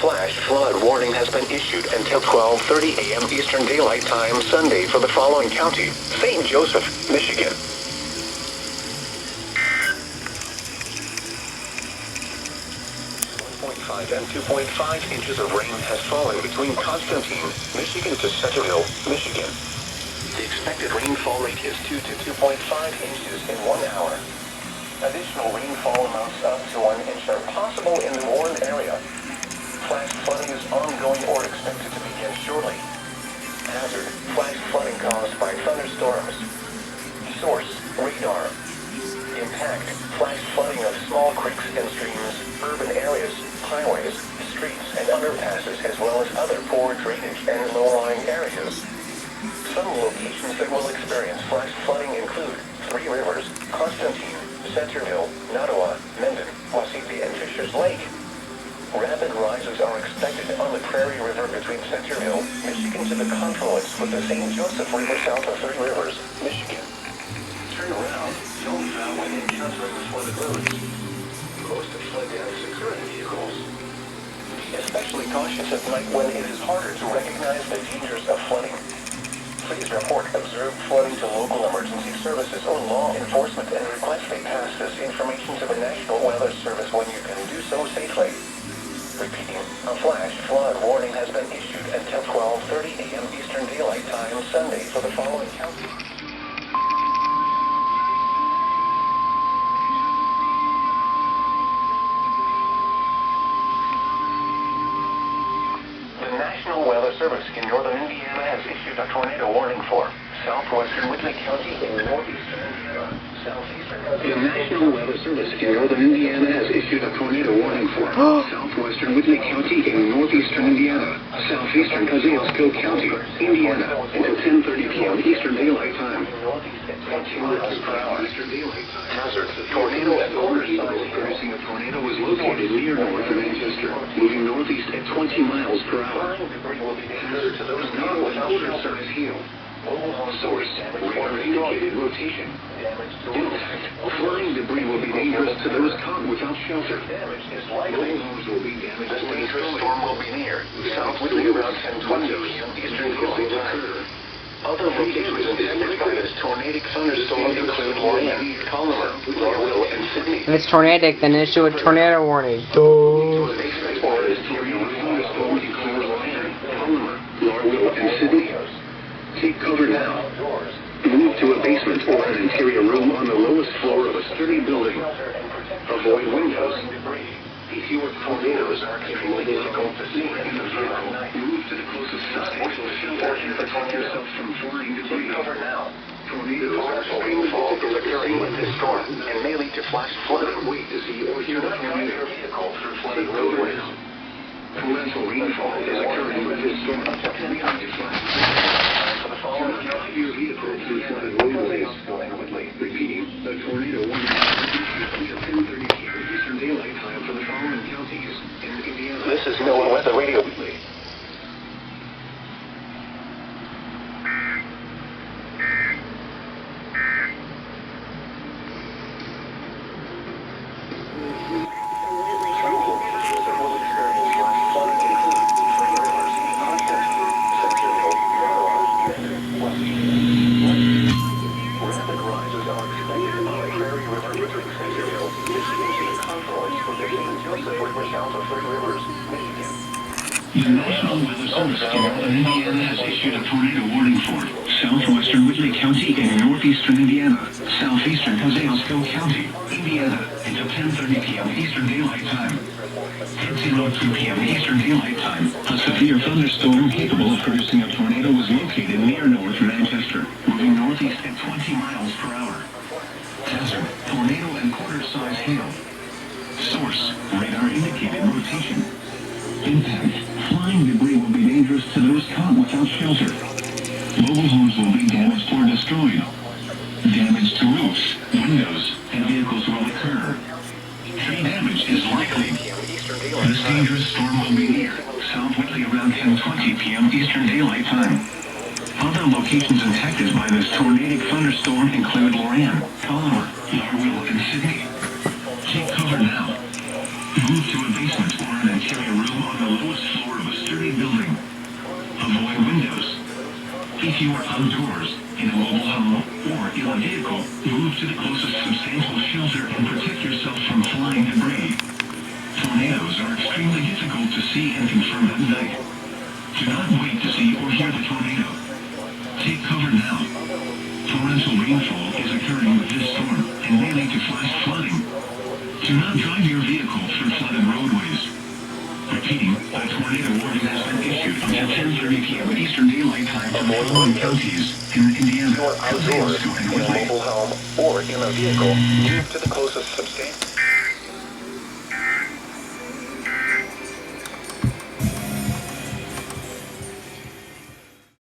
flash flood warning has been issued until 12:30 a.m. Eastern Daylight Time Sunday for the following county: St. Joseph, Michigan. 1.5 and 2.5 inches of rain has fallen between Constantine, Michigan to Centerville, Michigan. The expected rainfall rate is 2 to 2.5 inches in 1 hour. Additional rainfall amounts up to 1 inch are possible in the Warren area. Flash flooding is ongoing or expected to begin shortly. Hazard: flash flooding caused by thunderstorms. Source: radar. Impact: flash flooding of small creeks and streams, urban areas, highways, streets, and underpasses, as well as other poor drainage and low-lying areas. Some locations that will experience flash flooding include Three Rivers, Constantine, Centerville, Nottawa, Mendon, Wasippi, and Fishers Lake. Rapid rises are expected on the Prairie River between Centerville, Michigan to the confluence with the St. Joseph River south of Three Rivers, Michigan. Turn around, don't travel when encountering flooded roads. Most of flood deaths occur in vehicles. Be especially cautious at night when it is harder to recognize the dangers of flooding. Please report observed flooding to local emergency services or law enforcement and request they pass this information to the National Weather Service when you can do so safely. Repeating, a flash flood warning has been issued until 12:30 a.m. Eastern Daylight Time Sunday for the following county. The National Weather Service in northern Indiana has issued a tornado warning for southwestern Whitley County in northeastern Indiana, southeastern. The National Weather Service in northern Indiana has issued a tornado warning for southwestern Whitley County in northeastern Indiana, southeastern Kosciuszko County, Indiana, until 10:30 p.m. Eastern Daylight Time. 20 miles per hour Eastern Daylight Time. Hazard: tornado at quarter size producing a tornado was located near north of Manchester, moving northeast at 20 miles per hour. Hazard to those not without quarter-size hail. Source: radar indicated rotation. Impact: flying debris will be dangerous to those caught without shelter. Mobile homes will be damaged. This dangerous storm will be near southwardly around 10:20 p.m. Eastern Daylight Time. Other locations impacted by this tornadic thunderstorm include Lorraine, Colorado, Larville, and Sydney. If it's tornadic, then issue a tornado warning. Or is thunderstorm include Lorraine, Colorado, Larville, and Sydney. Take cover now. Move to a basement or an interior room on the lowest floor of a sturdy building. Avoid windows. If your tornadoes are extremely difficult to see in the vehicle, move to the closest side or shelter and protect yourself from flying debris. Take cover now. Tornadoes are rainfall is occurring with this storm and may lead to flash flooding. Wait to see or hear the tornado vehicle through flooded roadways. Torrential rainfall is occurring with this storm. Your vehicle through flooded roadways. Repeating, the tornado warning until 10:30 p.m. Eastern Daylight Time for the following counties in Indiana. This is NOAA Weather Radio. The National Weather Service in northern Indiana has issued a tornado warning for southwestern Whitley County in northeastern Indiana, southeastern Kosciuszko County, Indiana, until 10:30 p.m. Eastern Daylight Time. 10:02 p.m. Eastern Daylight Time, a severe thunderstorm capable of producing a tornado was located near north Manchester, moving northeast at 20 miles per hour. Hazard: tornado and quarter-size hail. Source: radar indicated rotation. Impact: flying debris will be dangerous to those caught without shelter. Mobile homes will be damaged or destroyed. Damage to roofs, windows, and vehicles will occur. Tree damage is likely. This dangerous storm will be near South Whitley around 10:20 p.m. Eastern Daylight Time. Other locations impacted by this tornadic thunderstorm include Lorraine, Colorado, Larville, and Sydney. Take cover now. Move to a basement or an interior room on the lowest floor of a sturdy building. Avoid windows. If you are outdoors, in a mobile home, or in a vehicle, move to the closest substantial shelter and protect yourself from flying debris. Tornadoes are extremely difficult to see and confirm at night. Do not wait to see or hear the tornado. Take cover now. Torrential rainfall is occurring with this storm and may lead to flash flooding. Do not drive your vehicle through flooded roadways. Repeating, a tornado warning has been issued until 10:30 p.m. Eastern Daylight Time for the following counties in Indiana. You are outdoors, in a mobile home, or in a vehicle, move to the closest substantial